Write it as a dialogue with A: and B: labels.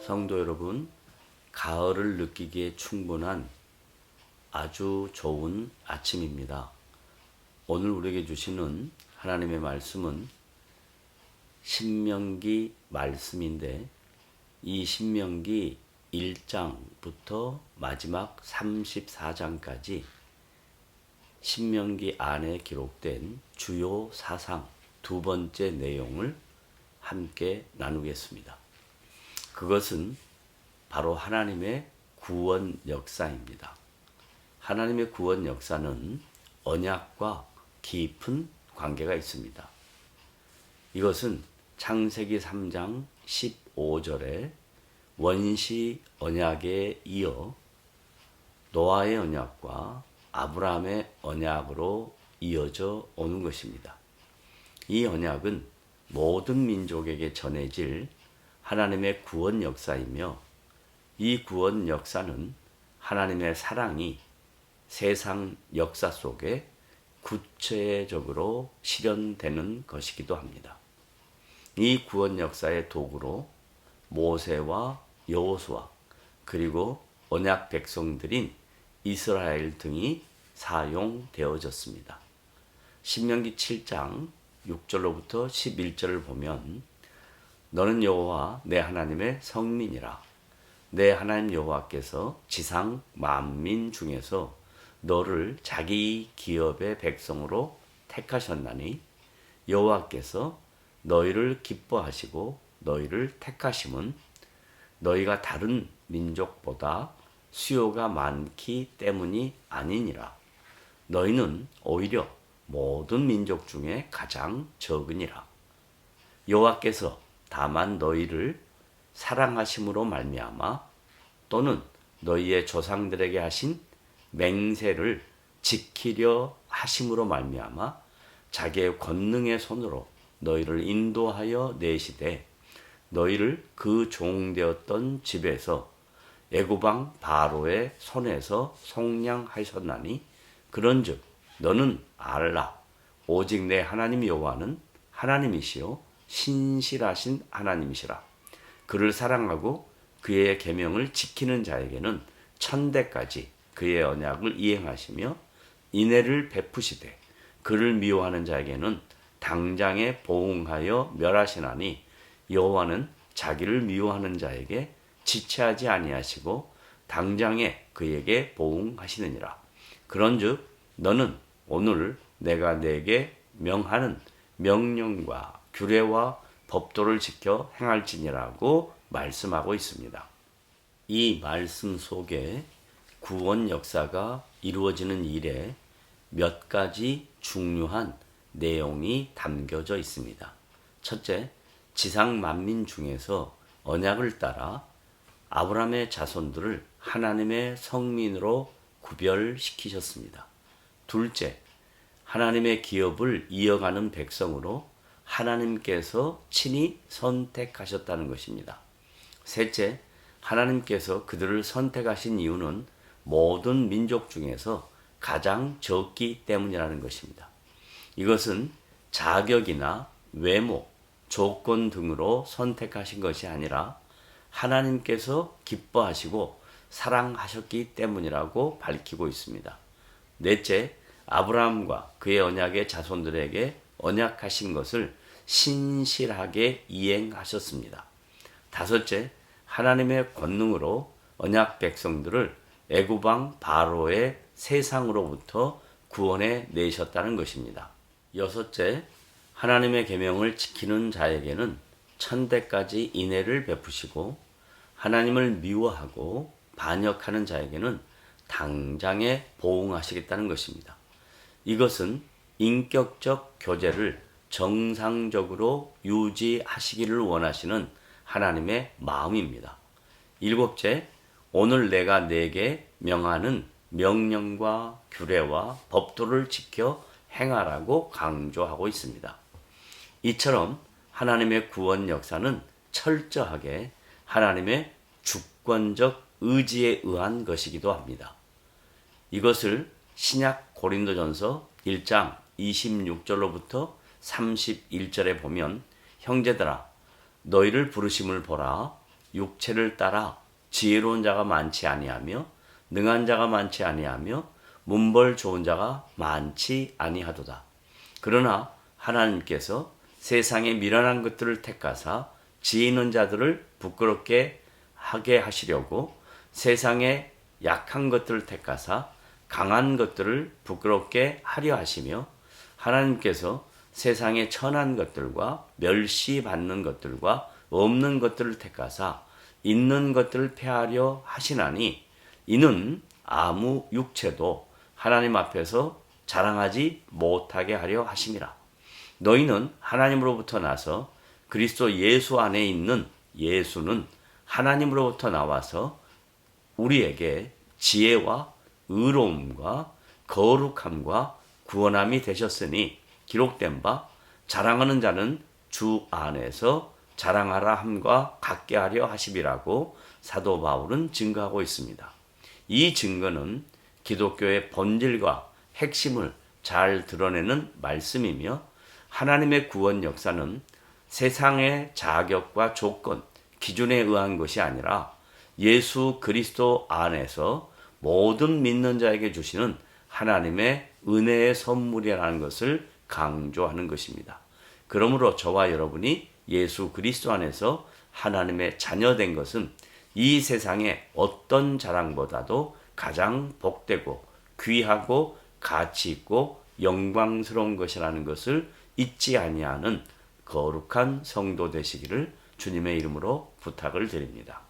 A: 성도 여러분, 가을을 느끼기에 충분한 아주 좋은 아침입니다. 오늘 우리에게 주시는 하나님의 말씀은 신명기 말씀인데, 이 신명기 1장부터 마지막 34장까지 신명기 안에 기록된 주요 사상 두 번째 내용을 함께 나누겠습니다. 그것은 바로 하나님의 구원 역사입니다. 하나님의 구원 역사는 언약과 깊은 관계가 있습니다. 이것은 창세기 3장 15절에 원시 언약에 이어 노아의 언약과 아브라함의 언약으로 이어져 오는 것입니다. 이 언약은 모든 민족에게 전해질 하나님의 구원 역사이며, 이 구원 역사는 하나님의 사랑이 세상 역사 속에 구체적으로 실현되는 것이기도 합니다. 이 구원 역사의 도구로 모세와 여호수아 그리고 언약 백성들인 이스라엘 등이 사용되어졌습니다. 신명기 7장 6절로부터 11절을 보면, 너는 여호와 내 하나님의 성민이라. 내 하나님 여호와께서 지상 만민 중에서 너를 자기 기업의 백성으로 택하셨나니, 여호와께서 너희를 기뻐하시고 너희를 택하심은 너희가 다른 민족보다 수요가 많기 때문이 아니니라. 너희는 오히려 모든 민족 중에 가장 적으니라. 여호와께서 다만 너희를 사랑하심으로 말미암아, 또는 너희의 조상들에게 하신 맹세를 지키려 하심으로 말미암아 자기의 권능의 손으로 너희를 인도하여 내시되, 너희를 그 종되었던 집에서 애굽 왕 바로의 손에서 속량하셨나니, 그런즉 너는 알라. 오직 내 하나님 여호와는 하나님이시요 신실하신 하나님이시라. 그를 사랑하고 그의 계명을 지키는 자에게는 천대까지 그의 언약을 이행하시며 인애를 베푸시되, 그를 미워하는 자에게는 당장에 보응하여 멸하시나니, 여호와는 자기를 미워하는 자에게 지체하지 아니하시고 당장에 그에게 보응하시느니라. 그런즉 너는 오늘 내가 네게 명하는 명령과 규례와 법도를 지켜 행할지니라고 말씀하고 있습니다. 이 말씀 속에 구원 역사가 이루어지는 일에 몇 가지 중요한 내용이 담겨져 있습니다. 첫째, 지상 만민 중에서 언약을 따라 아브라함의 자손들을 하나님의 성민으로 구별시키셨습니다. 둘째, 하나님의 기업을 이어가는 백성으로 하나님께서 친히 선택하셨다는 것입니다. 셋째, 하나님께서 그들을 선택하신 이유는 모든 민족 중에서 가장 적기 때문이라는 것입니다. 이것은 자격이나 외모, 조건 등으로 선택하신 것이 아니라 하나님께서 기뻐하시고 사랑하셨기 때문이라고 밝히고 있습니다. 넷째, 아브라함과 그의 언약의 자손들에게 언약하신 것을 신실하게 이행하셨습니다. 다섯째, 하나님의 권능으로 언약 백성들을 애굽 왕 바로의 세상으로부터 구원해 내셨다는 것입니다. 여섯째, 하나님의 계명을 지키는 자에게는 천대까지 인애를 베푸시고, 하나님을 미워하고 반역하는 자에게는 당장에 보응하시겠다는 것입니다. 이것은 인격적 교제를 정상적으로 유지하시기를 원하시는 하나님의 마음입니다. 일곱째, 오늘 내가 네게 명하는 명령과 규례와 법도를 지켜 행하라고 강조하고 있습니다. 이처럼 하나님의 구원 역사는 철저하게 하나님의 주권적 의지에 의한 것이기도 합니다. 이것을 신약 고린도전서 1장 26절로부터 31절에 보면 형제들아 너희를 부르심을 보라. 육체를 따라 지혜로운 자가 많지 아니하며 능한 자가 많지 아니하며 문벌 좋은 자가 많지 아니하도다. 그러나 하나님께서 세상의 미련한 것들을 택하사 지혜 있는 자들을 부끄럽게 하게 하시려고 세상의 약한 것들을 택하사 강한 것들을 부끄럽게 하려 하시며 하나님께서 세상의 천한 것들과 멸시받는 것들과 없는 것들을 택하사 있는 것들을 폐하려 하시나니 이는 아무 육체도 하나님 앞에서 자랑하지 못하게 하려 하심이라. 너희는 하나님으로부터 나서 그리스도 예수 안에 있는 예수는 하나님으로부터 나와서 우리에게 지혜와 의로움과 거룩함과 구원함이 되셨으니 기록된 바 자랑하는 자는 주 안에서 자랑하라 함과 같게 하려 하심이라고 사도 바울은 증거하고 있습니다. 이 증거는 기독교의 본질과 핵심을 잘 드러내는 말씀이며 하나님의 구원 역사는 세상의 자격과 조건, 기준에 의한 것이 아니라 예수 그리스도 안에서 모든 믿는 자에게 주시는 하나님의 은혜의 선물이라는 것을 강조하는 것입니다. 그러므로 저와 여러분이 예수 그리스도 안에서 하나님의 자녀된 것은 이 세상의 어떤 자랑보다도 가장 복되고 귀하고 가치 있고 영광스러운 것이라는 것을 잊지 아니하는 거룩한 성도 되시기를 주님의 이름으로 부탁을 드립니다.